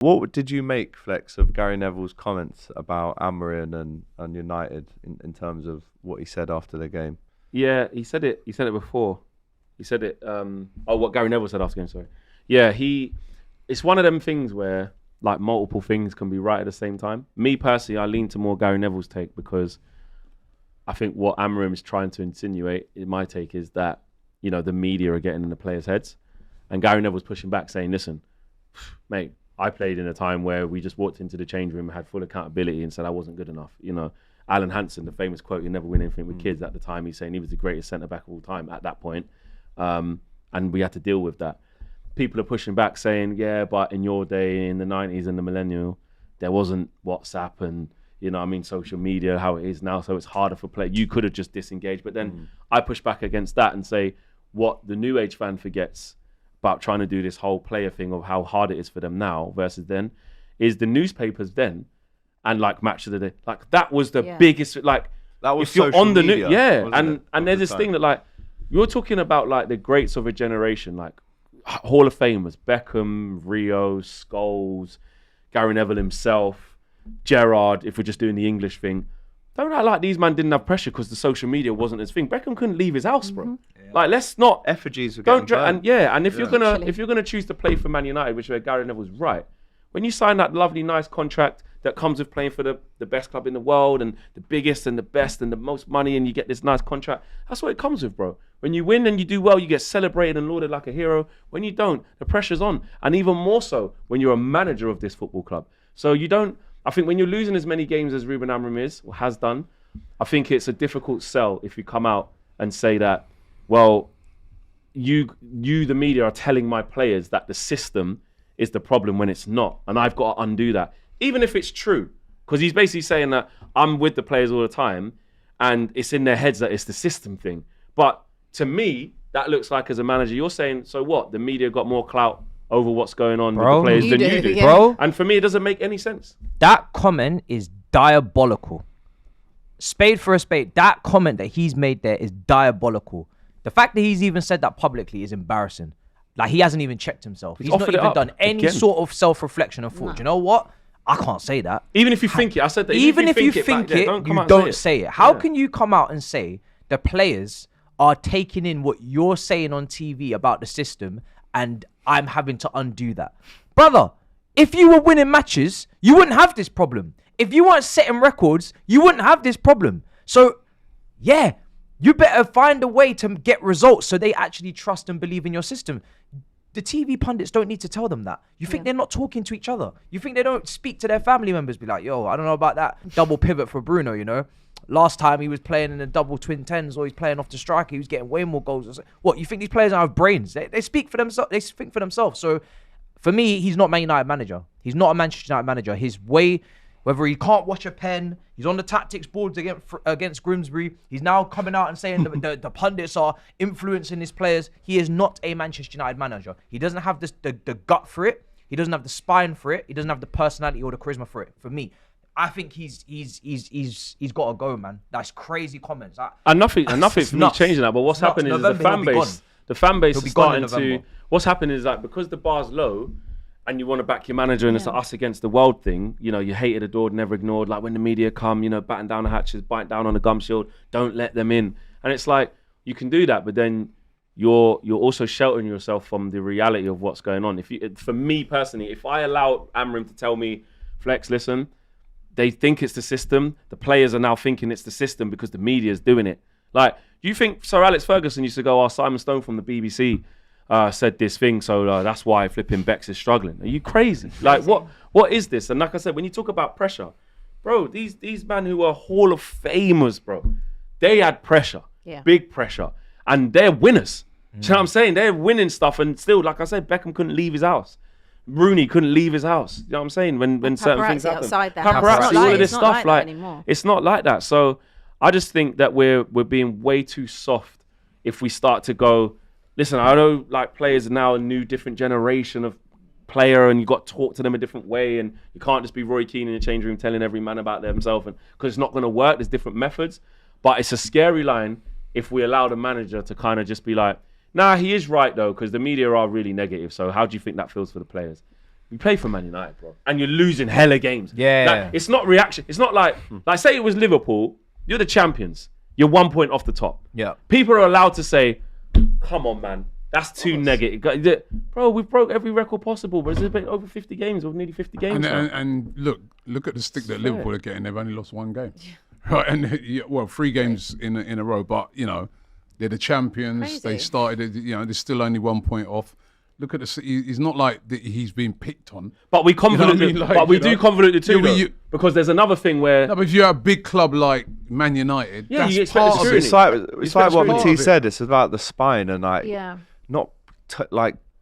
What did you make, Flex, of Gary Neville's comments about Amorim and United in terms of what he said after the game? Yeah, he said it before. He said it. What Gary Neville said after the game. Sorry. Yeah, it's one of them things where like multiple things can be right at the same time. Me personally, I lean to more Gary Neville's take because I think what Amorim is trying to insinuate, in my take, is that the media are getting in the players' heads, and Gary Neville's pushing back, saying, "Listen, mate, I played in a time where we just walked into the change room, had full accountability, and said I wasn't good enough." Alan Hansen, the famous quote, "You never win anything with kids." At the time, he's saying he was the greatest centre back of all time at that point, and we had to deal with that. People are pushing back, saying, "Yeah, but in your day, in the '90s and the millennial, there wasn't WhatsApp and social media how it is now, so it's harder for players. You could have just disengaged." But then I push back against that and say, what the new age fan forgets about trying to do this whole player thing of how hard it is for them now versus then, is the newspapers then and like Match of the Day, like that was the biggest, like that was if you're social on the media, news, and there's this thing that like you're talking about, like the greats of a generation, like Hall of Famers, Beckham, Rio, Scholes, Gary Neville himself, Gerrard, if we're just doing the English thing. Don't act like these men didn't have pressure because the social media wasn't his thing. Beckham couldn't leave his house, bro. Yeah. Like, let's not effigies were getting burned. And if you're gonna choose to play for Man United, which where Gary Neville's right, when you sign that lovely, nice contract that comes with playing for the best club in the world and the biggest and the best and the most money, and you get this nice contract, that's what it comes with, bro. When you win and you do well, you get celebrated and lauded like a hero. When you don't, the pressure's on, and even more so when you're a manager of this football club. So you don't. I think when you're losing as many games as Ruben Amorim is or has done, I think it's a difficult sell if you come out and say that, well, you the media are telling my players that the system is the problem when it's not, and I've got to undo that, even if it's true, because he's basically saying that I'm with the players all the time, and it's in their heads that it's the system thing. But to me, that looks like as a manager, you're saying, so what? The media got more clout over what's going on with the players than you do. Yeah. Bro. And for me, it doesn't make any sense. That comment is diabolical. Spade for a spade. That comment that he's made there is diabolical. The fact that he's even said that publicly is embarrassing. Like, he hasn't even checked himself. He's not even done any sort of self-reflection and thought, you know what? I can't say that. Even if you think it. I said that. Even if you think it, you don't say it. How can you come out and say the players are taking in what you're saying on TV about the system and I'm having to undo that? Brother, if you were winning matches, you wouldn't have this problem. If you weren't setting records, you wouldn't have this problem. So, yeah, you better find a way to get results so they actually trust and believe in your system. The TV pundits don't need to tell them that. You think they're not talking to each other? You think they don't speak to their family members? Be like, yo, I don't know about that double pivot for Bruno, Last time he was playing in the double twin tens or he's playing off the striker, he was getting way more goals. What, you think these players don't have brains? They speak for themselves. They think for themselves. So, for me, he's not Man United manager. He's not a Manchester United manager. His way... Whether he can't watch a pen, he's on the tactics boards against Grimsby. He's now coming out and saying the pundits are influencing his players. He is not a Manchester United manager. He doesn't have the gut for it. He doesn't have the spine for it. He doesn't have the personality or the charisma for it. For me, I think he's got to go, man. That's crazy comments. And nothing for me changing that. But what's happening is the fan base is starting to. What's happening is like, because the bar's low, and you want to back your manager, and it's an us against the world thing. You hated, adored, never ignored. Like when the media come, batten down the hatches, bite down on the gum shield, don't let them in. And it's like, you can do that, but then you're also sheltering yourself from the reality of what's going on. For me personally, if I allow Amorim to tell me, Flex, listen, they think it's the system. The players are now thinking it's the system because the media is doing it. Like, do you think Sir Alex Ferguson used to go, Simon Stone from the BBC said this thing, so that's why flipping Bex is struggling? Are you crazy? Like, what is this? And like I said, when you talk about pressure, bro, these men who are Hall of Famers, bro, they had pressure, big pressure, and they're winners. Do you know what I'm saying? They're winning stuff, and still, like I said, Beckham couldn't leave his house. Rooney couldn't leave his house. You know what I'm saying? When certain things happen. Paparazzi, all of this stuff, like it's not like that. So I just think that we're being way too soft if we start to go, listen, I know like players are now a new different generation of player, and you got to talk to them a different way, and you can't just be Roy Keane in the change room telling every man about themselves, and because it's not going to work. There's different methods, but it's a scary line if we allow the manager to kind of just be like, nah, he is right though, because the media are really negative. So how do you think that feels for the players? We play for Man United, bro, and you're losing hella games. Yeah. Like, it's not reaction. It's not like say it was Liverpool. You're the champions. You're 1 point off the top. Yeah. People are allowed to say, "Come on, man, that's too negative." Bro, we've broke every record possible. But it's been over 50 games, or nearly 50 games. And look at the stick that Liverpool are getting. They've only lost 1 game, right? And 3 games in a row. But they're the champions. Crazy. They started. They're still only 1 point off. Look at the. He's not like he's being picked on. But we convolute do convolute the two, Yeah, because there's another thing where. No, but if you're a big club like Man United, Yeah, you that's expect part the of scrutiny. it. It's like what Matisse said. It's about the spine and not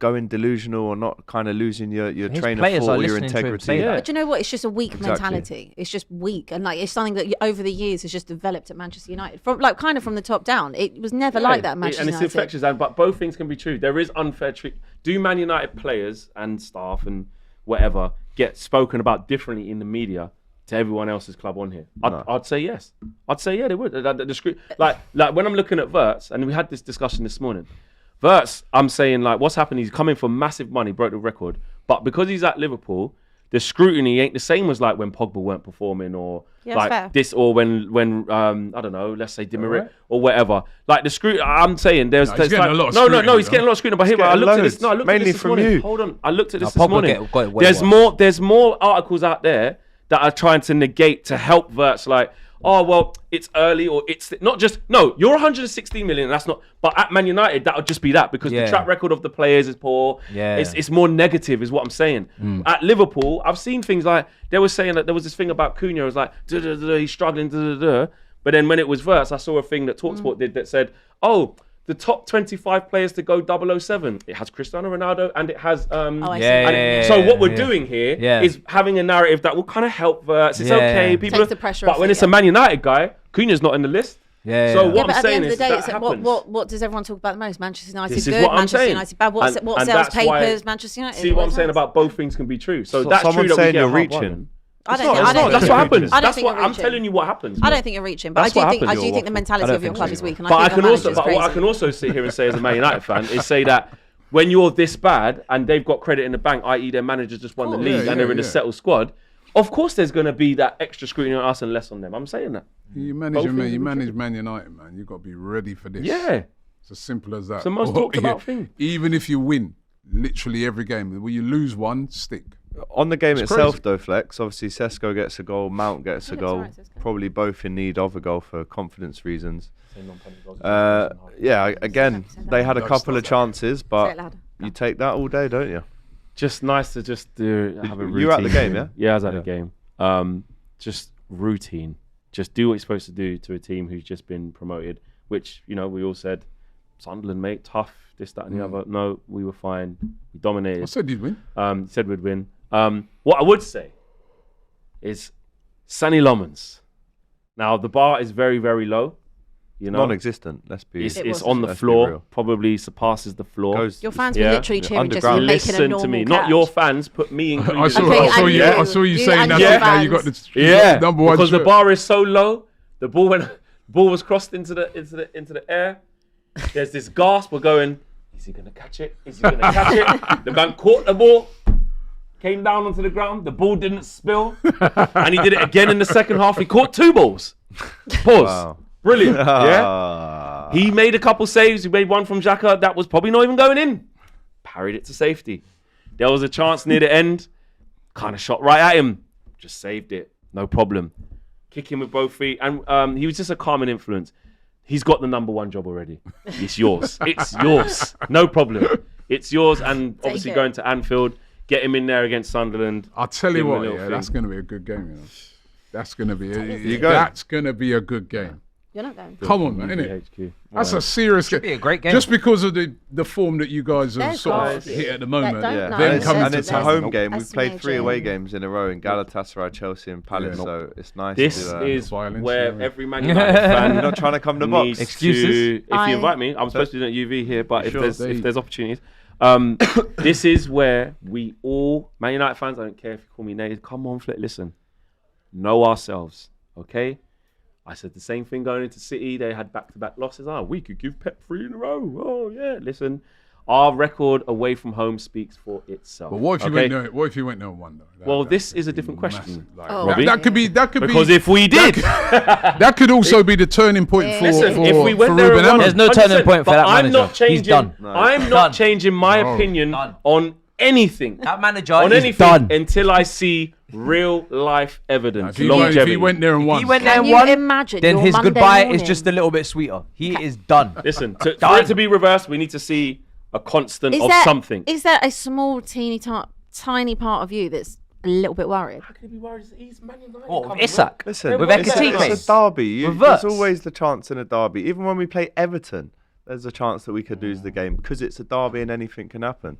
going delusional or not kind of losing your train of thought or your integrity. But do you know what? It's just a weak mentality. It's just weak, and it's something that over the years has just developed at Manchester United from from the top down. It was never like that at Manchester United. And it's infectious, but both things can be true. There is unfair treatment. Do Man United players and staff and whatever get spoken about differently in the media to everyone else's club on here? I'd say yes. I'd say they would. Like when I'm looking at Wirtz, and we had this discussion this morning. Wirtz, I'm saying what's happened? He's coming for massive money, broke the record, but because he's at Liverpool, the scrutiny ain't the same as when Pogba weren't performing, or this, or when I don't know, let's say Demaret or whatever. The scrutiny. I'm saying there's he's getting a lot of scrutiny. No, he's getting a lot of scrutiny. But here, I looked at this. No, I looked at this morning. You. Hold on, I looked at this Pogba morning. got it way There's more articles out there that are trying to negate to help Wirtz, oh, well, it's early, or it's not just, no, you're 116 million, that's not, but at Man United, that would just be that, because the track record of the players is poor. It's more negative, is what I'm saying. At Liverpool, I've seen things they were saying that there was this thing about Cunha, it was he's struggling, but then when it was Wirtz, I saw a thing that TalkSport did that said, oh, the top 25 players to go 007. It has Cristiano Ronaldo and it has. So what we're doing here is having a narrative that will kind of help Wirtz. It's okay. People takes the pressure off. But when it's a Man United guy, Cunha's not in the list. So what I'm saying is that what does everyone talk about the most? Manchester United this is good, what I'm Manchester saying. United bad. What sells papers? Manchester United. See what I'm saying about both things can be true. So that's someone true that saying we you're get reaching. That's what happens. I'm telling you what happens. I don't think you're reaching, but I do think the mentality of your club is weak. But what I can also sit here and say as a Man United fan is say that when you're this bad and they've got credit in the bank, i.e. their manager just won the league and they're in a settled squad, of course there's going to be that extra scrutiny on us and less on them. I'm saying that. You manage Man United, man. You've got to be ready for this. Yeah. It's as simple as that. It's the most talked about thing. Even if you win literally every game, when you lose one, stick. On the game It's itself, crazy. though, Flex, obviously Sesko gets a goal, Mount gets a goal. Probably both in need of a goal for confidence reasons. Again, they had a couple of chances, but you take that all day, don't you? Just nice to just have a routine. You were at the game, yeah? Yeah, I was at the game. Just routine. Just do what you're supposed to do to a team who's just been promoted, which, we all said, Sunderland, mate, tough, this, that, and the other. No, we were fine. We dominated. I said you'd win. Said we'd win. What I would say is Sonny Lomans. Now, the bar is very, very low. Non-existent. Let's be. It's on the floor. Probably surpasses the floor. Your fans were literally cheering just for making a normal Listen to me. catch. Not your fans. Put me in. I saw you saying that. Yeah. Now you got the number one. Because the bar is so low. The ball was crossed into the air. There's this gasp. We're going. Is he gonna catch it? Is he gonna catch it? The man caught the ball. Came down onto the ground. The ball didn't spill, and he did it again in the second half. He caught 2 balls. Pause. Wow. Brilliant. Yeah. He made a couple saves. He made one from Xhaka that was probably not even going in. Parried it to safety. There was a chance near the end. Kind of shot right at him. Just saved it. No problem. Kick him with both feet. And he was just a calming influence. He's got the number 1 job already. It's yours. It's yours. No problem. It's yours. And obviously going to Anfield, get him in there against Sunderland. I'll tell you what, that's going to be a good game. That's going to be a good game. You're not going. Come on, man, innit? That's a serious game. Be a great game. Just because of the form that you guys have sort of hit at the moment. And it's a home game. We've played 3 away games in a row in Galatasaray, Chelsea and Palace, so it's nice this to is where every Man United fan not trying to come to box. Excuses. If you invite me, I'm supposed to be doing UV here, but if there's opportunities. This is where we all, Man United fans, I don't care if you call me native, come on, Flick, listen. Know ourselves, okay? I said the same thing going into City. They had back-to-back losses. We could give Pep 3 in a row. Oh, yeah. Listen, Our record away from home speaks for itself. But what if you went there? What if you went there and won though? Well, this is a different question. That could be. Because if we did, that could also be the turning point for. Listen, if we went there, there's no turning point for that manager. He's done. I'm not changing my opinion on anything. That manager is done until I see real life evidence. If he went there and won, then his goodbye is just a little bit sweeter. He is done. Listen, for it to be reversed, we need to see a constant of something. Is there a small, tiny part of you that's a little bit worried? How can he be worried? He's Man United. Oh, Isak. Listen, with it's a derby. There's always the chance in a derby. Even when we play Everton, there's a chance that we could lose the game because it's a derby and anything can happen.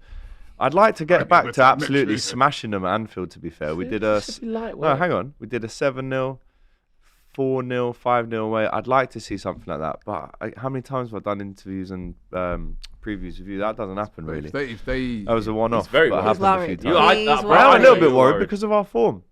I'd like to get back to absolutely smashing them at Anfield, to be fair. We did a... No, hang on. We did a 7-0, 4-0, 5-0 away. I'd like to see something like that. But how many times have I done interviews and previews with you? That doesn't happen, really. If they that was a one-off. Very happened a few times. I'm a little bit worried because of our form.